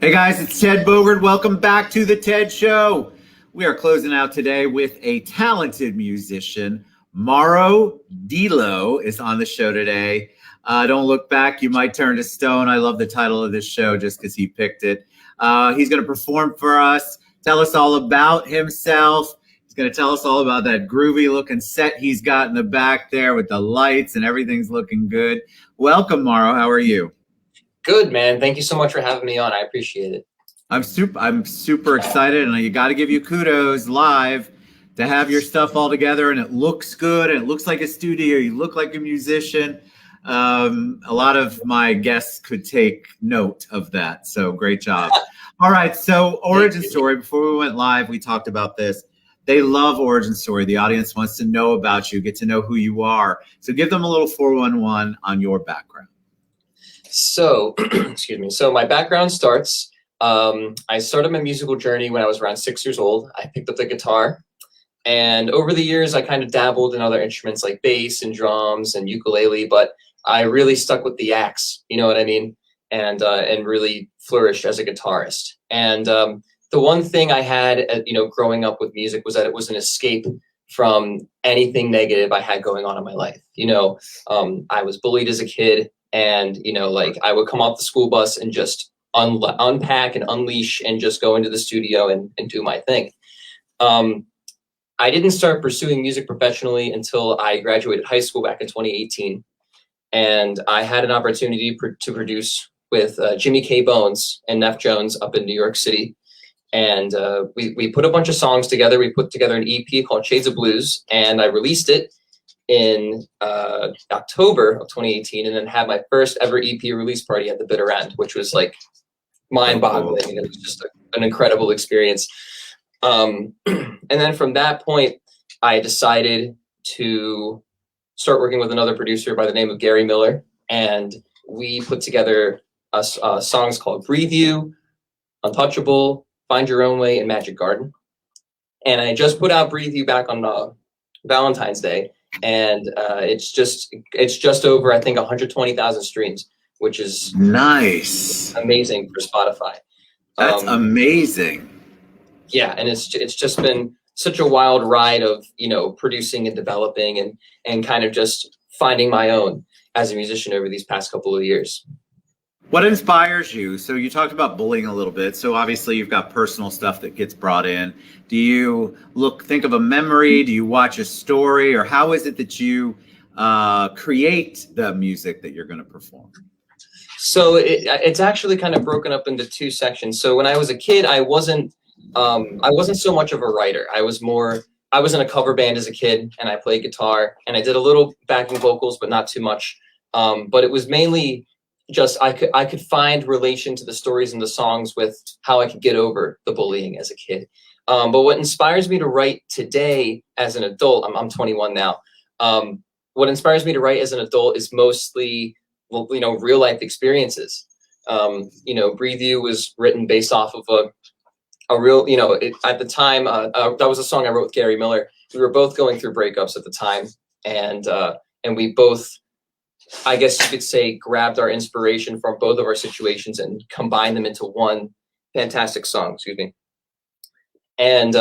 Hey guys, it's Ted Bogert. Welcome back to the TED Show. We are closing out today with a talented musician. Maro DeLo is on the show today. Don't look back, you might turn to stone. I love the title of this show just because he picked it. He's going to perform for us, tell us all about himself. He's going to tell us all about that groovy looking set he's got in the back there with the lights and everything's looking good. Welcome, Maro. How are you? Good, man. Thank you so much for having me on. I appreciate it. I'm super excited, and you got to give you kudos live to have your stuff all together, and it looks good, and it looks like a studio. You look like a musician. A lot of my guests could take note of that, so great job. All right, so origin story. Before we went live, we talked about this. They love origin story. The audience wants to know about you, get to know who you are. So give them a little 411 on your background. So, excuse me. So my background starts, I started my musical journey when I was around 6 years old. I picked up the guitar, and over the years, I kind of dabbled in other instruments like bass and drums and ukulele, but I really stuck with the axe, you know what I mean? And really flourished as a guitarist. And the one thing I had, growing up with music was that it was an escape from anything negative I had going on in my life. I was bullied as a kid. And, I would come off the school bus and just unpack and unleash and just go into the studio and do my thing. I didn't start pursuing music professionally until I graduated high school back in 2018. And I had an opportunity to produce with Jimmy K. Bones and Neff Jones up in New York City. And we put a bunch of songs together. We put together an EP called Shades of Blues, and I released it in October of 2018, and then had my first ever EP release party at the bitter end, which was like mind-boggling. And it was just an incredible experience. And then from that point, I decided to start working with another producer by the name of Gary Miller, and we put together songs called Breathe You, Untouchable, Find Your Own Way, and Magic Garden. And I just put out Breathe You back on Valentine's Day. And it's just over, I think, 120,000 streams, which is nice, amazing for Spotify. That's amazing. Yeah, and it's just been such a wild ride of producing and developing and kind of just finding my own as a musician over these past couple of years. What inspires you? So you talked about bullying a little bit. So obviously you've got personal stuff that gets brought in. Do you think of a memory? Do you watch a story? Or how is it that you create the music that you're going to perform? So it's actually kind of broken up into two sections. So when I was a kid, I wasn't so much of a writer. I was in a cover band as a kid, and I played guitar, and I did a little backing vocals, but not too much. But it was mainly just I could find relation to the stories and the songs with how I could get over the bullying as a kid. But what inspires me to write today as an adult, I'm 21 now. What inspires me to write as an adult is mostly, real life experiences. Breathe You was written based off of a real, at the time, that was a song I wrote with Gary Miller. We were both going through breakups at the time, and we both, I guess you could say, grabbed our inspiration from both of our situations and combined them into one fantastic song, excuse me. And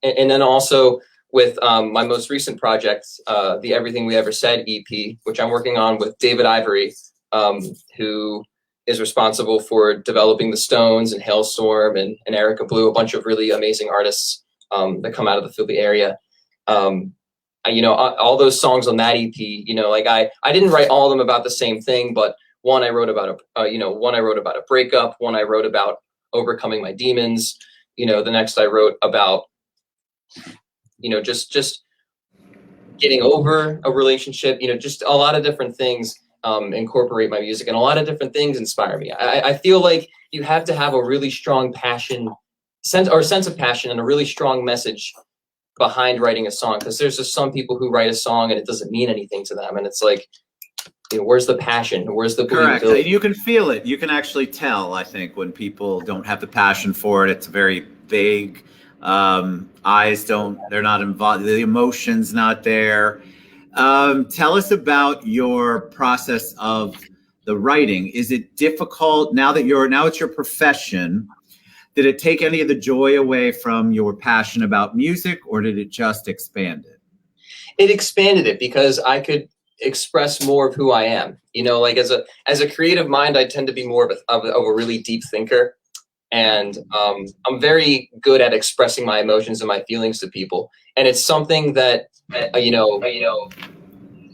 then also with my most recent project, the Everything We Ever Said EP, which I'm working on with David Ivory, who is responsible for developing the Stones and Hailstorm and Erica Blue, a bunch of really amazing artists that come out of the Philly area. All those songs on that EP, I didn't write all of them about the same thing, but one I wrote about a breakup, one I wrote about overcoming my demons. The next I wrote about, just getting over a relationship, just a lot of different things incorporate my music, and a lot of different things inspire me. I feel like you have to have a really strong sense of passion and a really strong message behind writing a song, because there's just some people who write a song and it doesn't mean anything to them, and it's like, where's the passion? Where's the correct? You can feel it. You can actually tell, I think, when people don't have the passion for it. It's very vague. They're not involved. The emotion's not there. Tell us about your process of the writing, is it difficult now that now it's your profession? Did it take any of the joy away from your passion about music, or did it just expand it? It expanded it because I could express more of who I am. You know, like as a creative mind, I tend to be more of a really deep thinker. And I'm very good at expressing my emotions and my feelings to people. And it's something that,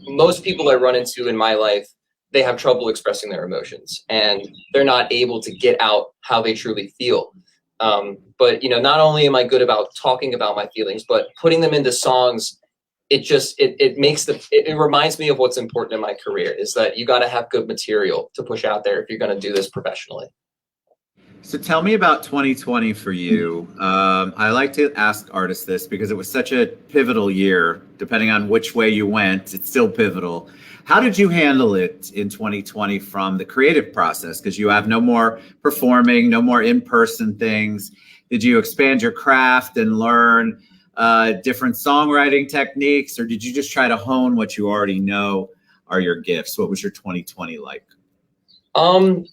most people I run into in my life, they have trouble expressing their emotions and they're not able to get out how they truly feel. But, not only am I good about talking about my feelings, but putting them into songs, it reminds me of what's important in my career, is that you got to have good material to push out there if you're going to do this professionally. So tell me about 2020 for you. I like to ask artists this because it was such a pivotal year. Depending on which way you went, it's still pivotal. How did you handle it in 2020 from the creative process? Because you have no more performing, no more in-person things. Did you expand your craft and learn different songwriting techniques, or did you just try to hone what you already know are your gifts? What was your 2020 like?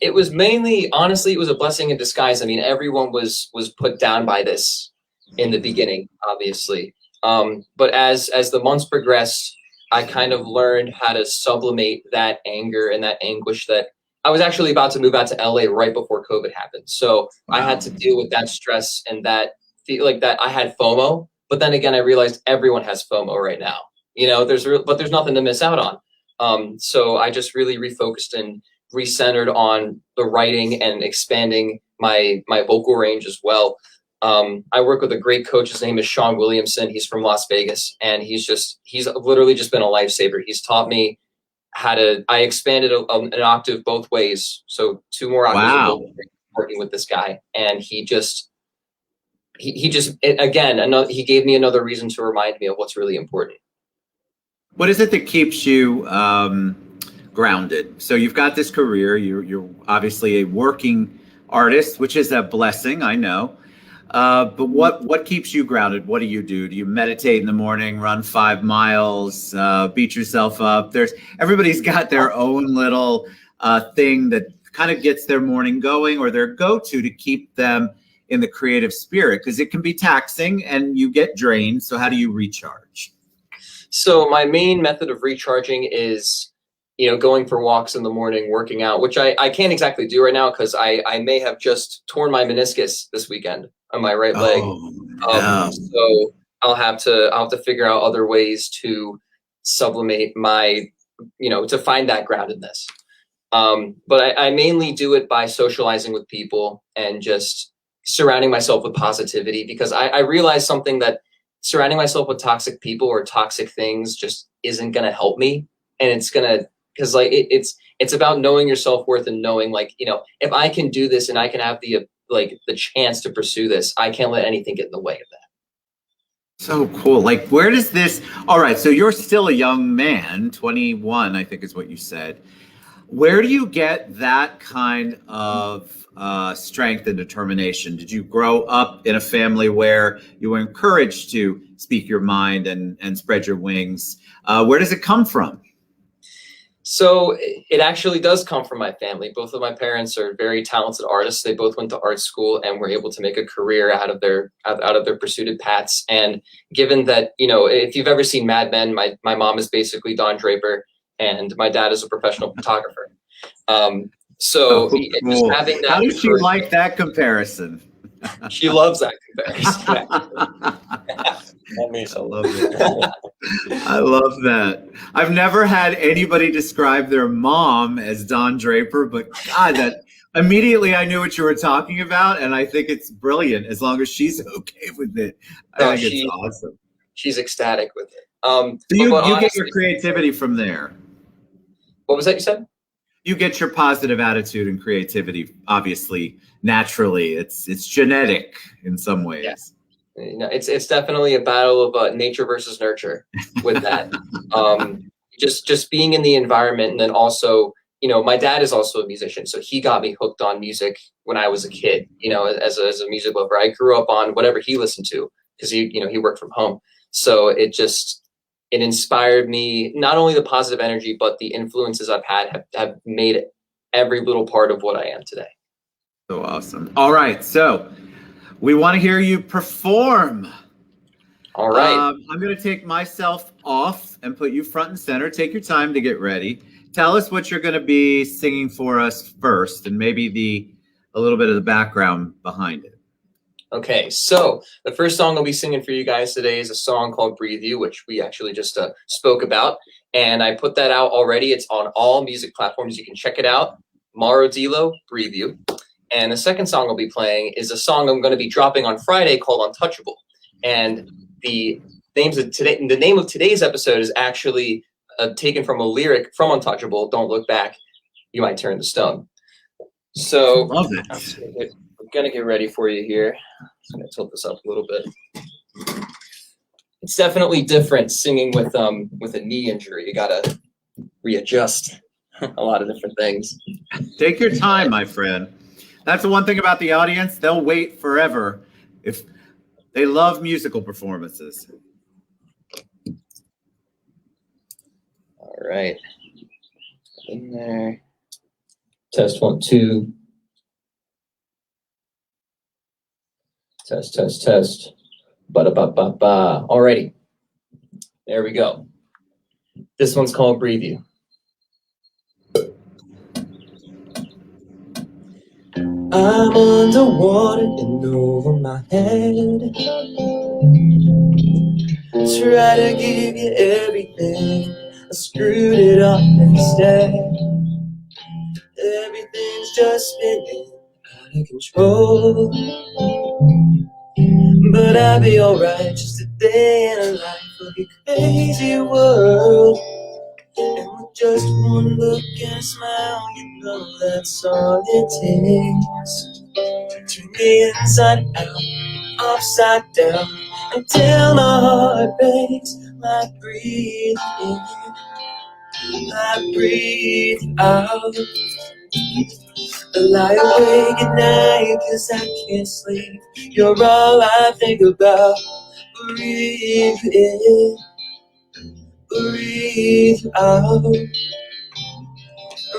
It was mainly, honestly, it was a blessing in disguise. I mean, everyone was put down by this in the beginning, obviously. But as the months progressed, I kind of learned how to sublimate that anger and that anguish that I was actually about to move out to LA right before COVID happened. So wow. I had to deal with that stress and that like that I had FOMO, but then again, I realized everyone has FOMO right now, but there's nothing to miss out on. So I just really refocused and recentered on the writing and expanding my vocal range as well. I work with a great coach. His name is Shaun Williamson. He's from Las Vegas, and he's literally just been a lifesaver. He's taught me I expanded an octave both ways. So 2 more octaves wow. working with this guy. And he gave me another reason to remind me of what's really important. What is it that keeps you grounded? So you've got this career, you're obviously a working artist, which is a blessing, I know. But what keeps you grounded? What do? Do you meditate in the morning, run 5 miles, beat yourself up? Everybody's got their own little thing that kind of gets their morning going, or their go-to to keep them in the creative spirit, because it can be taxing and you get drained. So how do you recharge? So my main method of recharging is going for walks in the morning, working out, which I can't exactly do right now because I may have just torn my meniscus this weekend on my right leg. No. So I'll have to figure out other ways to sublimate to find that groundedness. But I mainly do it by socializing with people and just surrounding myself with positivity, because I realize something, that surrounding myself with toxic people or toxic things just isn't going to help me. And it's going to, because it's about knowing your self-worth and knowing, if I can do this and I can have the chance to pursue this, I can't let anything get in the way of that. So cool. Where does this, all right, so you're still a young man, 21, I think is what you said. Where do you get that kind of strength and determination? Did you grow up in a family where you were encouraged to speak your mind and spread your wings? Where does it come from? So it actually does come from my family. Both of my parents are very talented artists. They both went to art school and were able to make a career out of their pursued paths. And given that, if you've ever seen Mad Men, my mom is basically Don Draper and my dad is a professional photographer. So just having that. How does she like that comparison? She loves that comparison. I love that. I've never had anybody describe their mom as Don Draper, but God, that immediately I knew what you were talking about, and I think it's brilliant as long as she's okay with it. I think it's awesome. She's ecstatic with it. So you get your creativity from there. What was that you said? You get your positive attitude and creativity, obviously, naturally. It's genetic in some ways. Yeah. It's definitely a battle of nature versus nurture with that. Just being in the environment, and then also, my dad is also a musician, so he got me hooked on music when I was a kid. As a music lover, I grew up on whatever he listened to because he worked from home. So it inspired me, not only the positive energy, but the influences I've had have made every little part of what I am today. So awesome. All right. So we want to hear you perform. All right. I'm going to take myself off and put you front and center. Take your time to get ready. Tell us what you're going to be singing for us first, and maybe a little bit of the background behind it. Okay, so the first song I'll be singing for you guys today is a song called Breathe You, which we actually just spoke about. And I put that out already. It's on all music platforms. You can check it out. Maro DeLo, Breathe You. And the second song I'll be playing is a song I'm going to be dropping on Friday called Untouchable. And the name of today's episode is actually taken from a lyric from Untouchable, Don't Look Back, You Might Turn to Stone. So Love it. I'm going to get ready for you here. I'm going to tilt this up a little bit. It's definitely different singing with a knee injury. You got to readjust a lot of different things. Take your time, my friend. That's the one thing about the audience. They'll wait forever if they love musical performances. All right. In there. Test 1, 2. Test. Ba-da-ba-ba-ba. Alrighty. There we go. This one's called Breathe You. I'm underwater and over my head. Try to give you everything. I screwed it up instead. Everything's just spinning out of control. But I'll be alright, just a day in a life of your crazy world. And with just one look and a smile, you know that's all it takes. Turn me inside out, upside down, until my heart breaks. Like breathe in, like breathe out. I lie awake at night 'cause I can't sleep. You're all I think about. Breathe in, breathe out.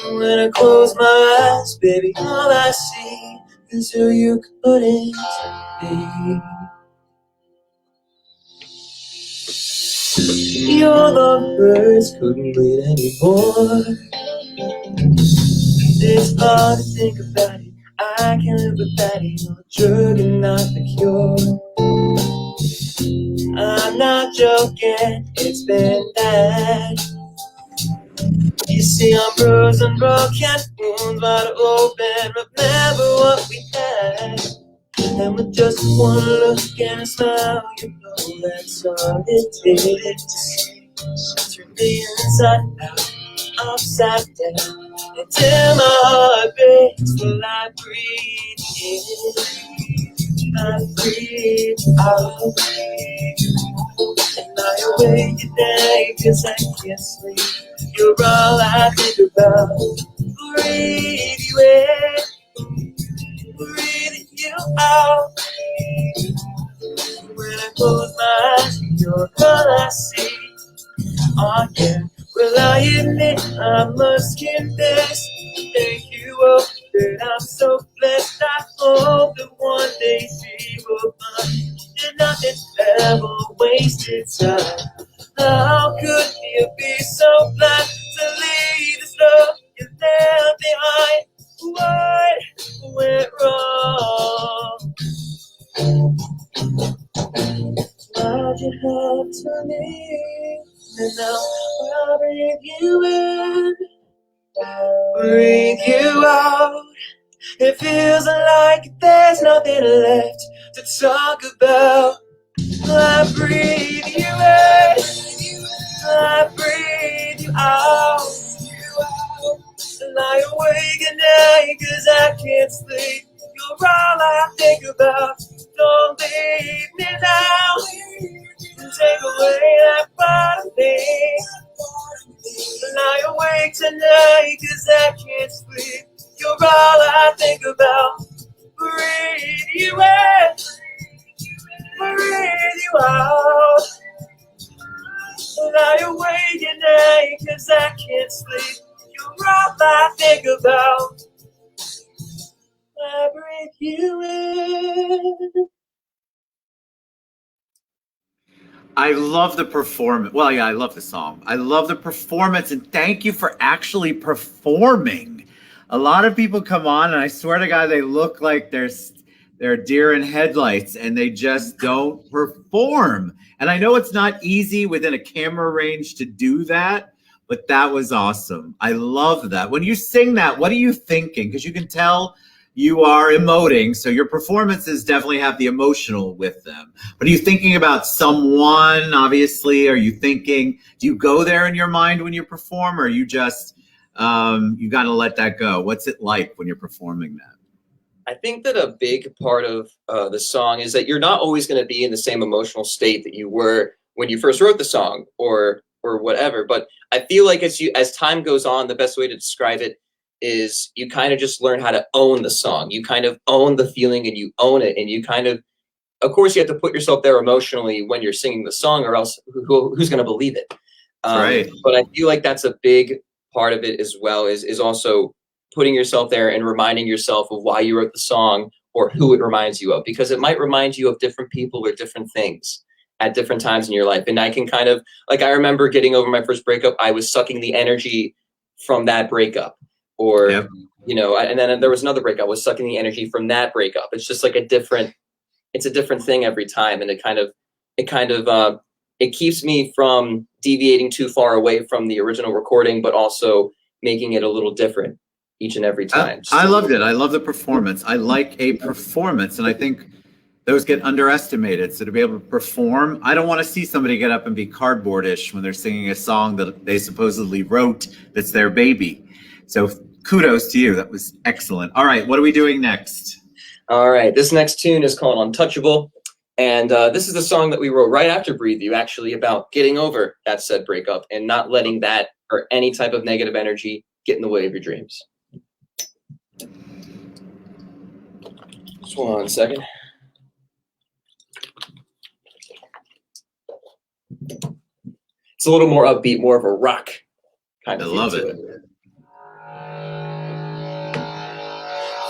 And when I close my eyes, baby, all I see is who you couldn't be. Your lovebirds couldn't wait anymore. It's hard to think about it. I can live without it. You're a drug and not the cure. I'm not joking, it's been bad. You see, I'm bruised and broken, wounds wide open. Remember what we had, and with just one look and a smile, you know that's all it takes. Turn me inside out, upside down, until my heart breaks. Will I breathe in, I breathe out. And I awake at night 'cause I can't sleep. You're all I think about. Breathe you in, breathe you out. When I close my eyes, you're all I see. Oh yeah, well I admit, I must confess, thank you all, that I'm so blessed. I hope that one day she will find that nothing ever wasted time. How could you be so blind to leave this love you left behind? What went wrong? Why'd you have to leave? And now I'll breathe you in, breathe you out. It feels like there's nothing left to talk about. I breathe you in, I breathe you out. Lie awake at night 'cause I can't sleep. You're all I think about. Don't leave me now. Take away that part of me. Lie awake tonight 'cause I can't sleep. You're all I think about. Breathe you in, breathe you out. Lie awake at night 'cause I can't sleep. You're all I think about. I breathe you in. I love the performance. Well, yeah, I love the song. I love the performance, and thank you for actually performing. A lot of people come on, and I swear to God, they look like they're deer in headlights, and they just don't perform. And I know it's not easy within a camera range to do that, but that was awesome. I love that. When you sing that, what are you thinking? Because you can tell you are emoting, so your performances definitely have the emotional with them. But are you thinking about someone, obviously? Are you thinking, do you go there in your mind when you perform, or are you just, you got to let that go? What's it like when you're performing that? I think that a big part of the song is that you're not always going to be in the same emotional state that you were when you first wrote the song or whatever. But I feel like as time goes on, the best way to describe it is you kind of just learn how to own the song. You kind of own the feeling and you own it. And you kind of course, you have to put yourself there emotionally when you're singing the song, or else who's going to believe it? Right. But I feel like that's a big part of it as well, is also putting yourself there and reminding yourself of why you wrote the song or who it reminds you of, because it might remind you of different people or different things at different times in your life. And I can kind of, like, I remember getting over my first breakup, I was sucking the energy from that breakup. Or, Yep. you know, and then there was another breakup, I was sucking the energy from that breakup. It's just like it's a different thing every time. And it keeps me from deviating too far away from the original recording, but also making it a little different each and every time. I loved it. I love the performance. I like a performance, and I think those get underestimated. So to be able to perform, I don't want to see somebody get up and be cardboardish when they're singing a song that they supposedly wrote that's their baby. So kudos to you. That was excellent. All right, what are we doing next? All right, this next tune is called Untouchable. And this is the song that we wrote right after Breathe You, actually, about getting over that said breakup and not letting that or any type of negative energy get in the way of your dreams. Just hold on a second. It's a little more upbeat, more of a rock kind of feel. I love it.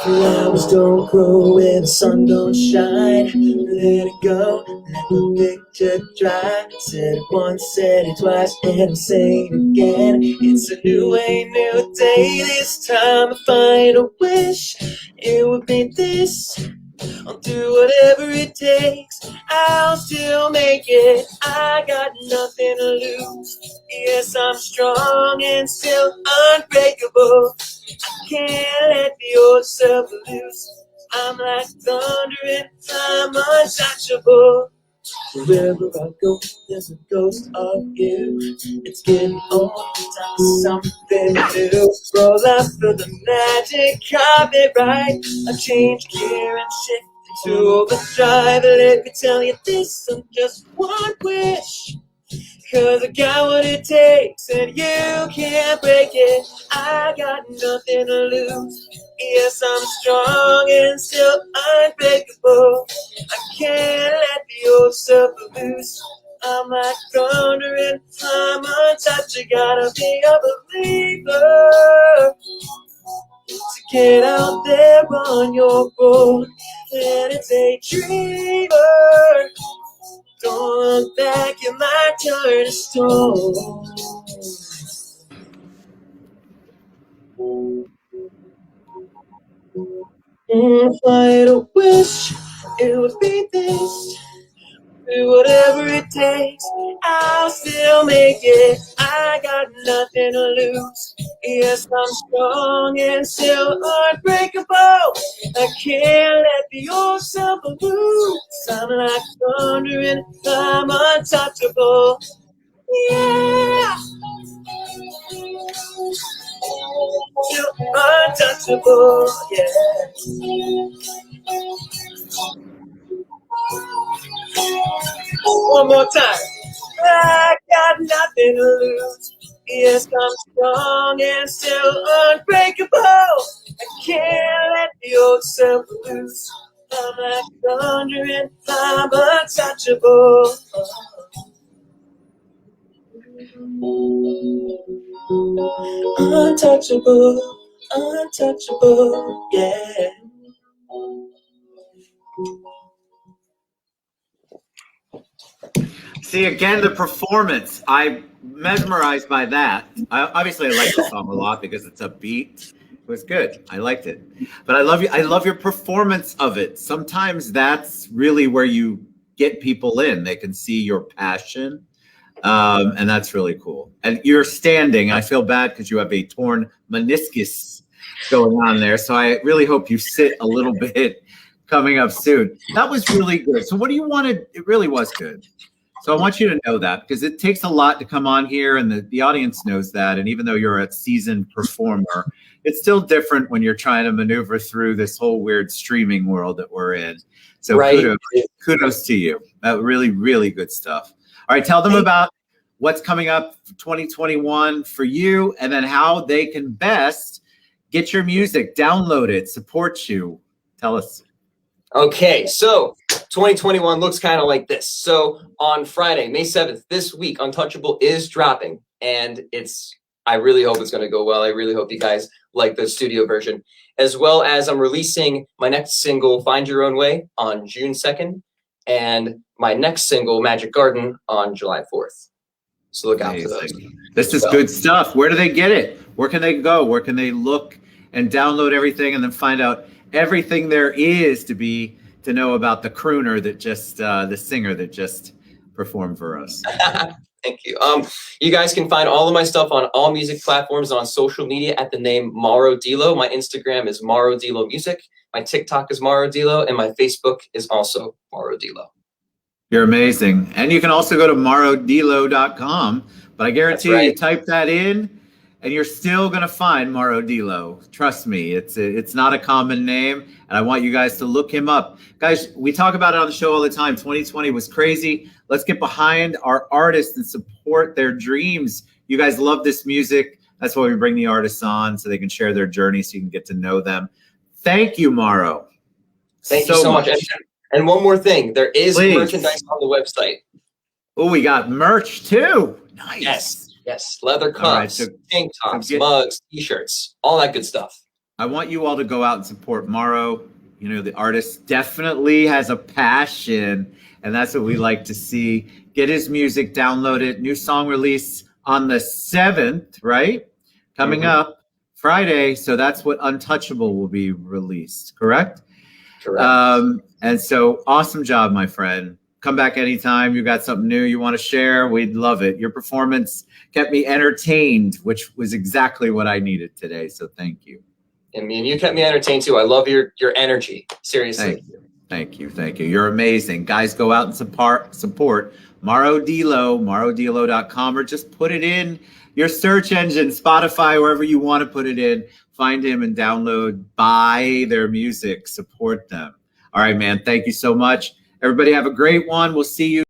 Flowers don't grow where the sun don't shine. Let it go, let the picture dry. Said it once, said it twice, and I'll say it again. It's a new way, new day. This time I find a wish. It would be this. I'll do whatever it takes. I'll still make it. I got nothing to lose. Yes, I'm strong and still unbreakable. I can't let the old self loose. I'm like thunder and I'm untouchable. Wherever I go, there's a ghost of you. It's getting on, time for something new. Roll up for the magic carpet ride. I change gear and shift to overdrive. Let me tell you this, I'm just one wish. Cause I got what it takes and you can't break it. I got nothing to lose. Yes, I'm strong and still unbreakable. I can't let the old self loose. I'm like thunder and I'm untouched. You gotta be a believer to get out there on your road. And it's a dreamer. Don't look back, you might turn to stone. If I had a wish, it would be this. Do whatever it takes, I'll still make it. I got nothing to lose. Yes, I'm strong and still unbreakable. I can't let the old self loose. I'm like thunder and I'm untouchable. Yeah. Still untouchable. Yeah. One more time. I got nothing to lose. Yes, I'm strong and still unbreakable. I can't let the old self loose. I'm like thunder and I'm untouchable. Untouchable, untouchable, yeah. See, again, the performance. I'm mesmerized by that. Obviously, I like the song a lot because it's upbeat. It was good. I liked it. But I love you. I love your performance of it. Sometimes that's really where you get people in. They can see your passion. And that's really cool. And you're standing. I feel bad because you have a torn meniscus going on there. So I really hope you sit a little bit coming up soon. That was really good. So what do you want to, it really was good. So I want you to know that because it takes a lot to come on here and the audience knows that. And even though you're a seasoned performer, it's still different when you're trying to maneuver through this whole weird streaming world that we're in. So Right. kudos to you. Really, really good stuff. All right, tell them about what's coming up for 2021 for you and then how they can best get your music, download it, support you. Tell us. Okay, so 2021 looks kind of like this. So on Friday, May 7th, this week, Untouchable is dropping. And I really hope it's going to go well. I really hope you guys like the studio version. As well as I'm releasing my next single, Find Your Own Way, on June 2nd. And my next single, Magic Garden, on July 4th. So look out for those. This is good stuff. Where do they get it? Where can they go? Where can they look and download everything and then find out everything there is to know about the crooner that just the singer that just performed for us? Thank you. You guys can find all of my stuff on all music platforms and on social media at the name Maro DeLo. My Instagram is Maro DeLo Music. My TikTok is Maro DeLo, and my Facebook is also Maro DeLo. You're amazing. And you can also go to marodelo.com, but I guarantee you type that in and you're still going to find Maro DeLo. Trust me, it's not a common name, and I want you guys to look him up. Guys, we talk about it on the show all the time. 2020 was crazy. Let's get behind our artists and support their dreams. You guys love this music. That's why we bring the artists on so they can share their journey so you can get to know them. Thank you, Maro. Thank you so much. And one more thing, there is merchandise on the website. Oh, we got merch too. Nice. Yes. Leather cuffs, tank tops, mugs, t-shirts, all that good stuff. I want you all to go out and support Maro. You know, the artist definitely has a passion, and that's what we like to see. Get his music, download it. New song release on the 7th, right? Coming up Friday. So that's what Untouchable will be released, correct? Correct. And so awesome job, my friend. Come back anytime. You got something new you want to share. We'd love it. Your performance kept me entertained, which was exactly what I needed today. So thank you. And you kept me entertained too. I love your energy. Seriously. Thank you. You're amazing. Guys, go out and support Maro DeLo, marodelo.com, or just put it in your search engine, Spotify, wherever you want to put it in. Find him and download, buy their music, support them. All right, man. Thank you so much. Everybody have a great one. We'll see you.